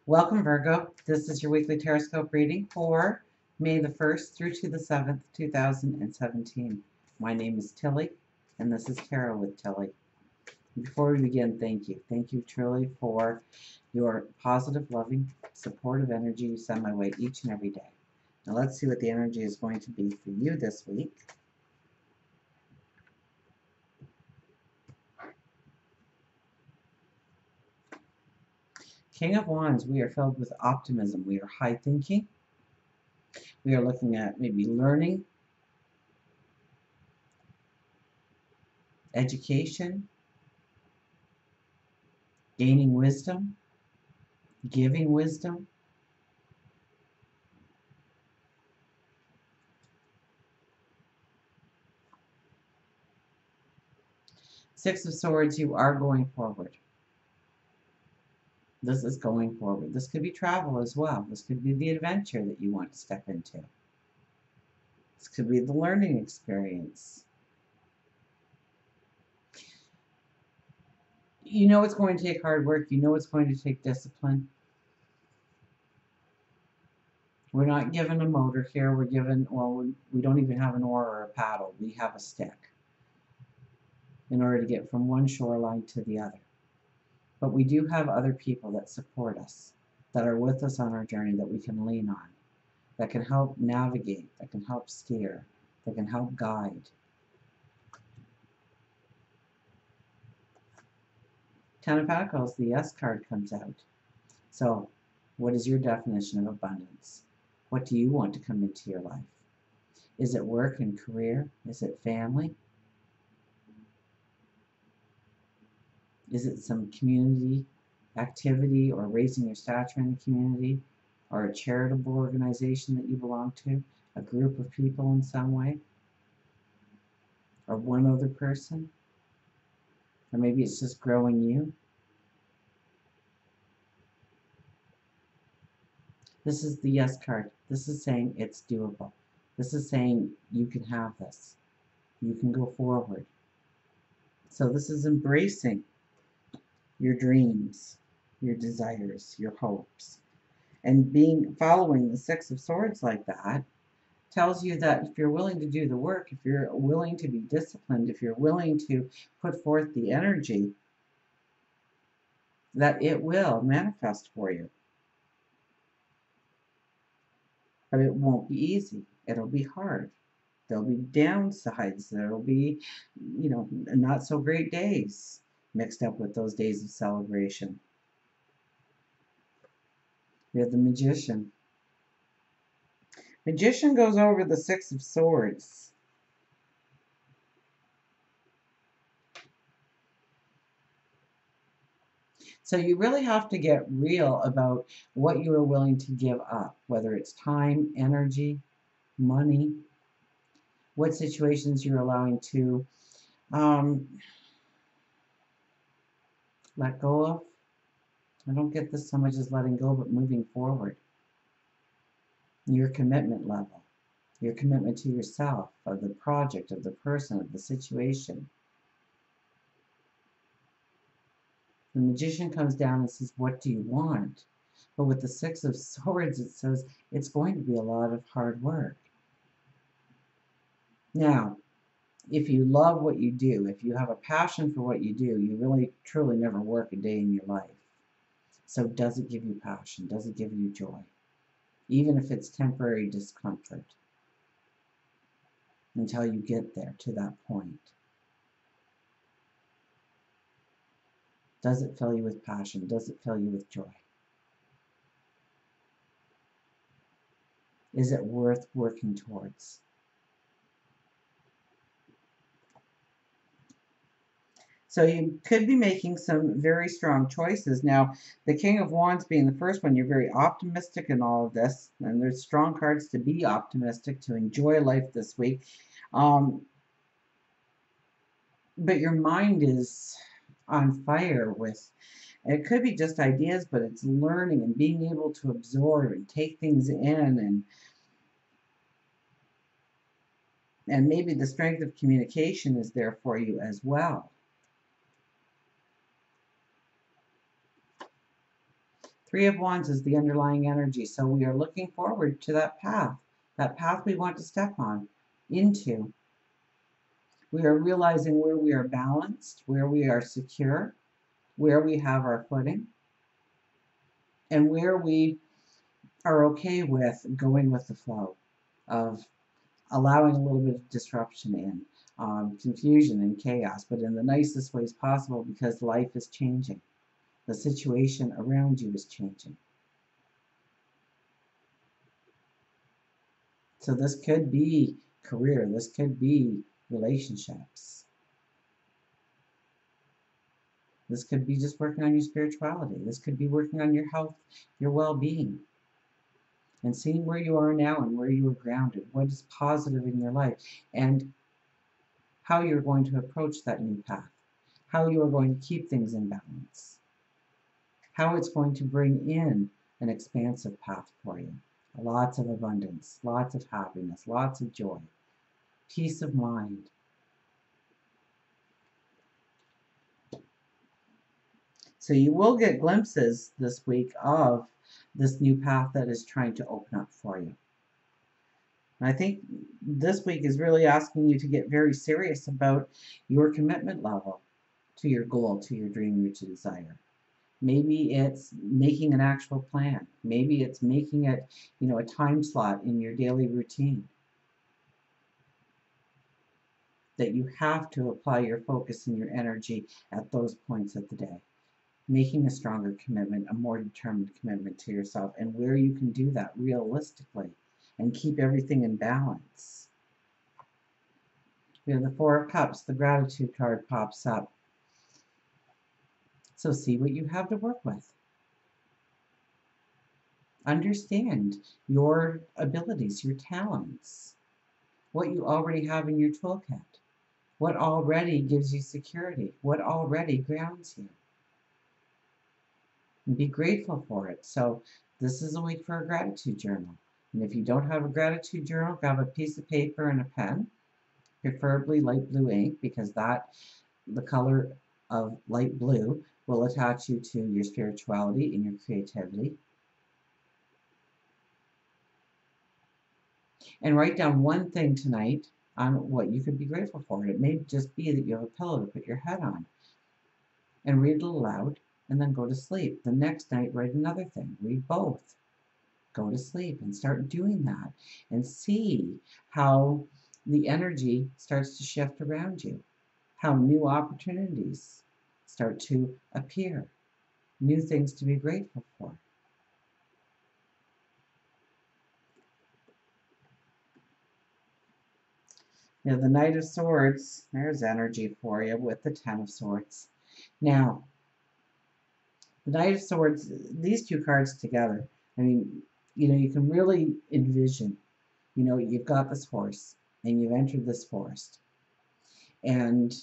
Welcome, Virgo. This is your weekly Tarotscope reading for May the 1st through to the 7th, 2017. My name is Tilly, and this is Tarot with Tilly. Before we begin, thank you. Thank you truly for your positive, loving, supportive energy you send my way each and every day. Now let's see what the energy is going to be for you this week. King of Wands, we are filled with optimism. We are high thinking. We are looking at maybe learning, education, gaining wisdom, giving wisdom. Six of Swords, you are going forward. This is going forward. This could be travel as well. This could be the adventure that you want to step into. This could be the learning experience. You know it's going to take hard work. You know it's going to take discipline. We're not given a motor here. We're given, well, we don't even have an oar or a paddle. We have a stick in order to get from one shoreline to the other. But we do have other people that support us, that are with us on our journey, that we can lean on, that can help navigate, that can help steer, that can help guide. Ten of Pentacles, the Yes card comes out. So, what is your definition of abundance? What do you want to come into your life? Is it work and career? Is it family? Is it some community activity or raising your stature in the community, or a charitable organization that you belong to, a group of people in some way, or one other person? Or maybe it's just growing you. This is the Yes card. This is saying it's doable. This is saying you can have this. You can go forward. So this is embracing your dreams, your desires, your hopes. And following the Six of Swords like that tells you that if you're willing to do the work, if you're willing to be disciplined, if you're willing to put forth the energy, that it will manifest for you. But it won't be easy. It'll be hard. There'll be downsides. There'll be, not so great days mixed up with those days of celebration. We have the Magician. Magician goes over the Six of Swords. So you really have to get real about what you are willing to give up, whether it's time, energy, money, what situations you're allowing to let go of. I don't get this so much as letting go, but moving forward. Your commitment level, your commitment to yourself, of the project, of the person, of the situation. The Magician comes down and says, what do you want? But with the Six of Swords, it says it's going to be a lot of hard work. Now, if you love what you do, if you have a passion for what you do, you really, truly never work a day in your life. So does it give you passion? Does it give you joy? Even if it's temporary discomfort, until you get there to that point. Does it fill you with passion? Does it fill you with joy? Is it worth working towards? So you could be making some very strong choices. Now, the King of Wands being the first one, you're very optimistic in all of this. And there's strong cards to be optimistic, to enjoy life this week. But your mind is on fire with, it could be just ideas, but it's learning and being able to absorb and take things in, and maybe the strength of communication is there for you as well. Three of Wands is the underlying energy. So we are looking forward to that path we want to step on into. We are realizing where we are balanced, where we are secure, where we have our footing, and where we are okay with going with the flow of allowing a little bit of disruption in, confusion and chaos, but in the nicest ways possible, because life is changing. The situation around you is changing. So this could be career, this could be relationships. This could be just working on your spirituality. This could be working on your health, your well-being, and seeing where you are now and where you are grounded, what is positive in your life, and how you're going to approach that new path, how you are going to keep things in balance, how it's going to bring in an expansive path for you. Lots of abundance, lots of happiness, lots of joy, peace of mind. So you will get glimpses this week of this new path that is trying to open up for you. And I think this week is really asking you to get very serious about your commitment level to your goal, to your dream, your desire. Maybe it's making an actual plan. Maybe it's making it, a time slot in your daily routine that you have to apply your focus and your energy at those points of the day. Making a stronger commitment, a more determined commitment to yourself, and where you can do that realistically and keep everything in balance. We have the Four of Cups, the Gratitude card pops up. So see what you have to work with. Understand your abilities, your talents, what you already have in your toolkit, what already gives you security, what already grounds you. And be grateful for it. So this is a week for a gratitude journal. And if you don't have a gratitude journal, grab a piece of paper and a pen, preferably light blue ink, because the color of light blue will attach you to your spirituality and your creativity. And write down one thing tonight on what you could be grateful for. It may just be that you have a pillow to put your head on. And read it aloud, and then go to sleep. The next night, write another thing. Read both. Go to sleep and start doing that. And see how the energy starts to shift around you. How new opportunities start to appear. New things to be grateful for. Now, the Knight of Swords, there's energy for you with the Ten of Swords. Now, the Knight of Swords, these two cards together, I mean, you can really envision, you've got this horse and you've entered this forest. And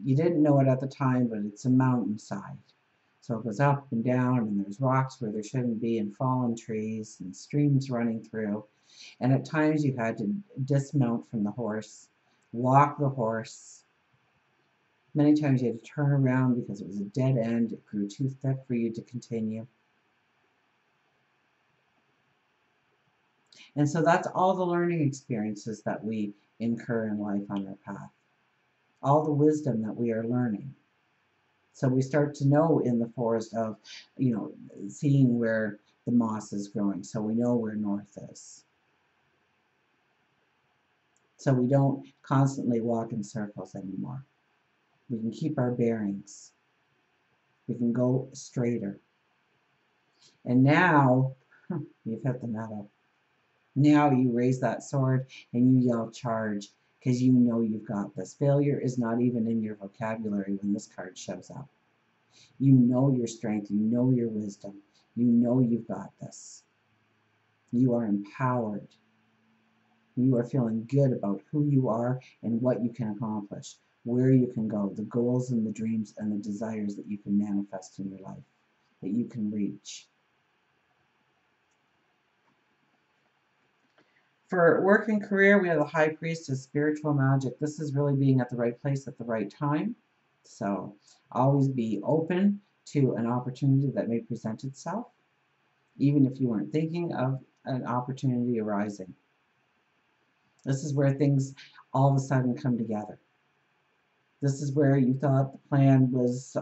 you didn't know it at the time, but it's a mountainside. So it goes up and down, and there's rocks where there shouldn't be, and fallen trees, and streams running through. And at times you had to dismount from the horse, walk the horse. Many times you had to turn around because it was a dead end. It grew too thick for you to continue. And so that's all the learning experiences that we incur in life on our path. All the wisdom that we are learning. So we start to know in the forest of, seeing where the moss is growing. So we know where north is. So we don't constantly walk in circles anymore. We can keep our bearings. We can go straighter. And now, you've hit the metal. Now you raise that sword and you yell charge, because you know you've got this. Failure is not even in your vocabulary when this card shows up. You know your strength. You know your wisdom. You know you've got this. You are empowered. You are feeling good about who you are and what you can accomplish, where you can go, the goals and the dreams and the desires that you can manifest in your life, that you can reach. For work and career, we have the High Priestess, spiritual magic. This is really being at the right place at the right time. So always be open to an opportunity that may present itself. even if you weren't thinking of an opportunity arising. This is where things all of a sudden come together. This is where you thought the plan was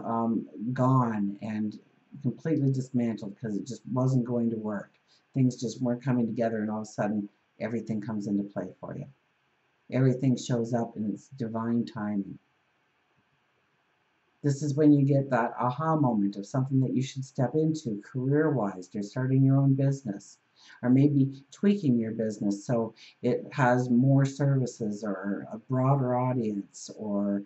gone and completely dismantled because it just wasn't going to work. Things just weren't coming together, and all of a sudden, everything comes into play for you. Everything shows up in its divine timing. This is when you get that aha moment of something that you should step into career-wise. You're starting your own business, or maybe tweaking your business so it has more services or a broader audience, or,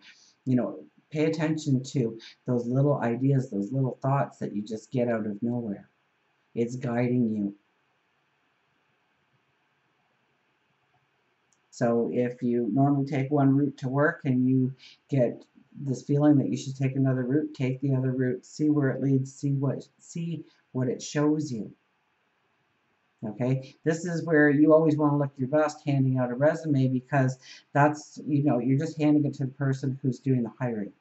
pay attention to those little ideas, those little thoughts that you just get out of nowhere. It's guiding you. So if you normally take one route to work and you get this feeling that you should take another route, take the other route, see where it leads, see what it shows you. Okay, this is where you always want to look your best handing out a resume, because that's, you're just handing it to the person who's doing the hiring,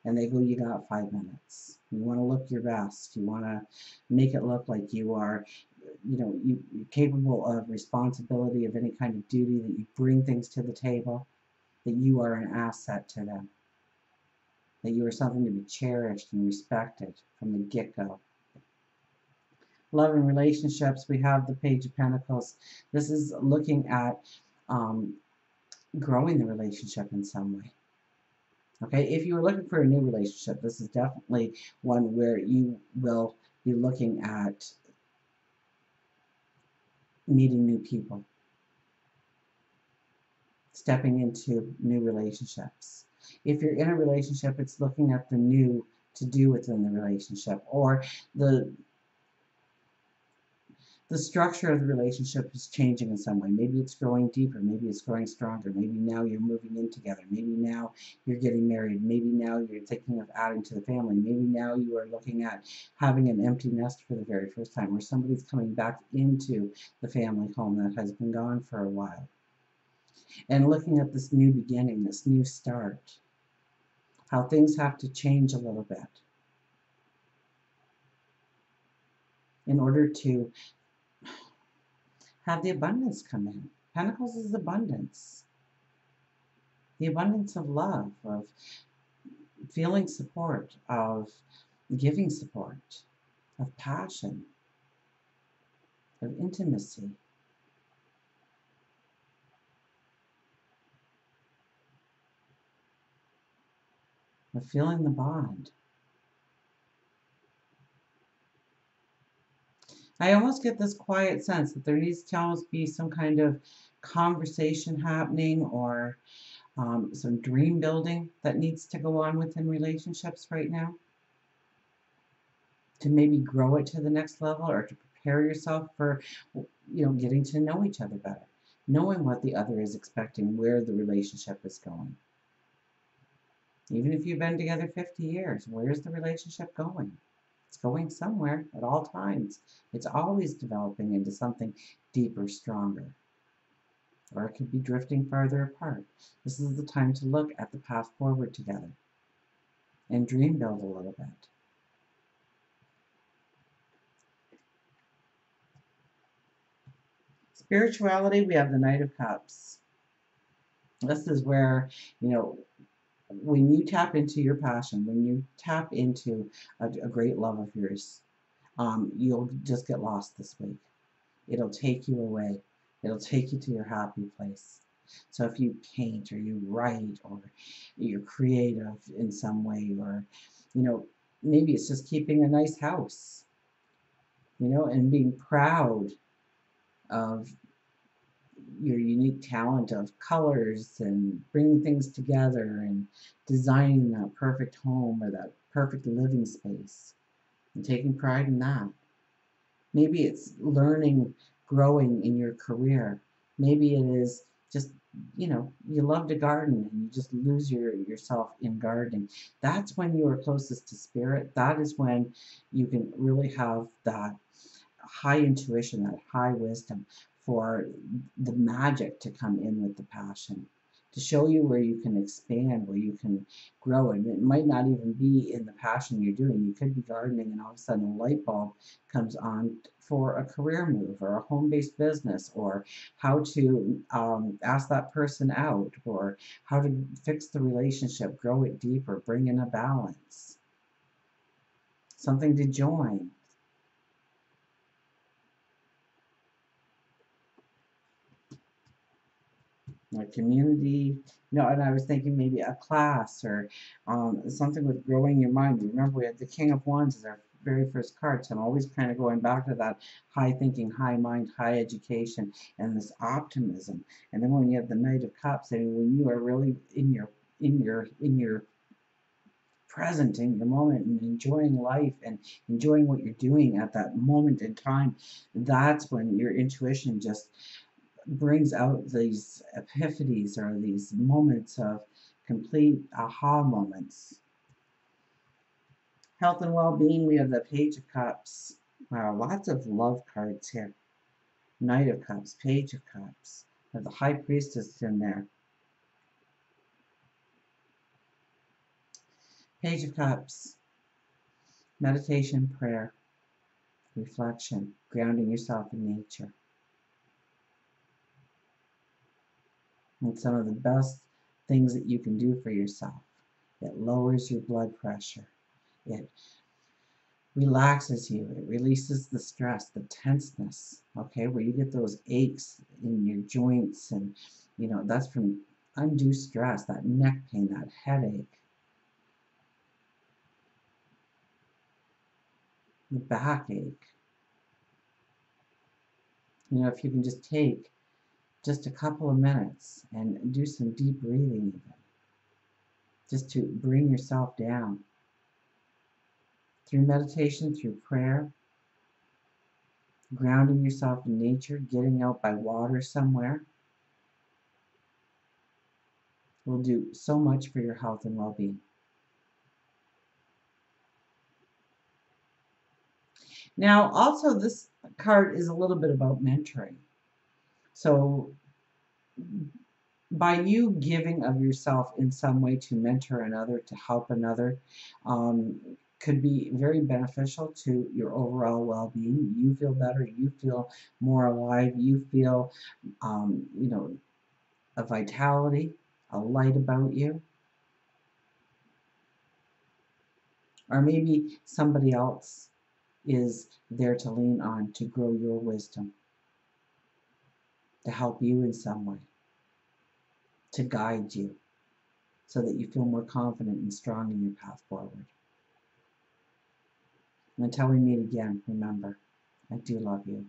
and they go, you got 5 minutes. You want to look your best. You want to make it look like you are, you're capable of responsibility, of any kind of duty, that you bring things to the table, that you are an asset to them, that you are something to be cherished and respected from the get-go. Love and relationships, we have the Page of Pentacles. This is looking at growing the relationship in some way. Okay, if you were looking for a new relationship, this is definitely one where you will be looking at meeting new people, stepping into new relationships. If you're in a relationship, it's looking at the new to do within the relationship, or the structure of the relationship is changing in some way. Maybe it's growing deeper, maybe it's growing stronger, maybe now you're moving in together, maybe now you're getting married, maybe now you're thinking of adding to the family, maybe now you are looking at having an empty nest for the very first time, or somebody's coming back into the family home that has been gone for a while. And looking at this new beginning, this new start, how things have to change a little bit in order to have the abundance come in. Pentacles is abundance. The abundance of love, of feeling support, of giving support, of passion, of intimacy. Of feeling the bond. I almost get this quiet sense that there needs to almost be some kind of conversation happening, or some dream building that needs to go on within relationships right now, to maybe grow it to the next level, or to prepare yourself for, getting to know each other better, knowing what the other is expecting, where the relationship is going. Even if you've been together 50 years, where's the relationship going? It's going somewhere at all times. It's always developing into something deeper, stronger. Or it could be drifting farther apart. This is the time to look at the path forward together and dream build a little bit. Spirituality, we have the Knight of Cups. This is where, when you tap into your passion, when you tap into a great love of yours, you'll just get lost this week. It'll take you away. It'll take you to your happy place. So if you paint, or you write, or you're creative in some way, or, maybe it's just keeping a nice house, and being proud of your unique talent of colors and bringing things together and designing that perfect home or that perfect living space and taking pride in that. Maybe it's learning, growing in your career. Maybe it is just, you love to garden and you just lose yourself in gardening. That's when you are closest to spirit. That is when you can really have that high intuition, that high wisdom, for the magic to come in with the passion, to show you where you can expand, where you can grow. And it might not even be in the passion you're doing. You could be gardening and all of a sudden a light bulb comes on for a career move or a home-based business, or how to ask that person out, or how to fix the relationship, grow it deeper, bring in a balance, something to join. A community, and I was thinking maybe a class, or something with growing your mind. Remember, we had the King of Wands as our very first card, so I'm always kind of going back to that high thinking, high mind, high education, and this optimism. And then when you have the Knight of Cups, I mean, when you are really in your present, in your moment, and enjoying life and enjoying what you're doing at that moment in time, that's when your intuition just brings out these epiphanies, or these moments of complete aha moments. Health and well-being, we have the Page of Cups. Wow, lots of love cards here. Knight of Cups, Page of Cups. We have the High Priestess in there. Page of Cups. Meditation, prayer, reflection, grounding yourself in nature. It's some of the best things that you can do for yourself. It lowers your blood pressure. It relaxes you. It releases the stress, the tenseness, okay, where you get those aches in your joints, and that's from undue stress, that neck pain, that headache, the backache. If you can just take just a couple of minutes and do some deep breathing, even just to bring yourself down through meditation, through prayer, grounding yourself in nature, getting out by water somewhere, will do so much for your health and well-being. Now, also, this card is a little bit about mentoring. So, by you giving of yourself in some way to mentor another, to help another, could be very beneficial to your overall well-being. You feel better, you feel more alive, you feel, a vitality, a light about you. Or maybe somebody else is there to lean on to grow your wisdom, to help you in some way, to guide you so that you feel more confident and strong in your path forward. And until we meet again, remember, I do love you.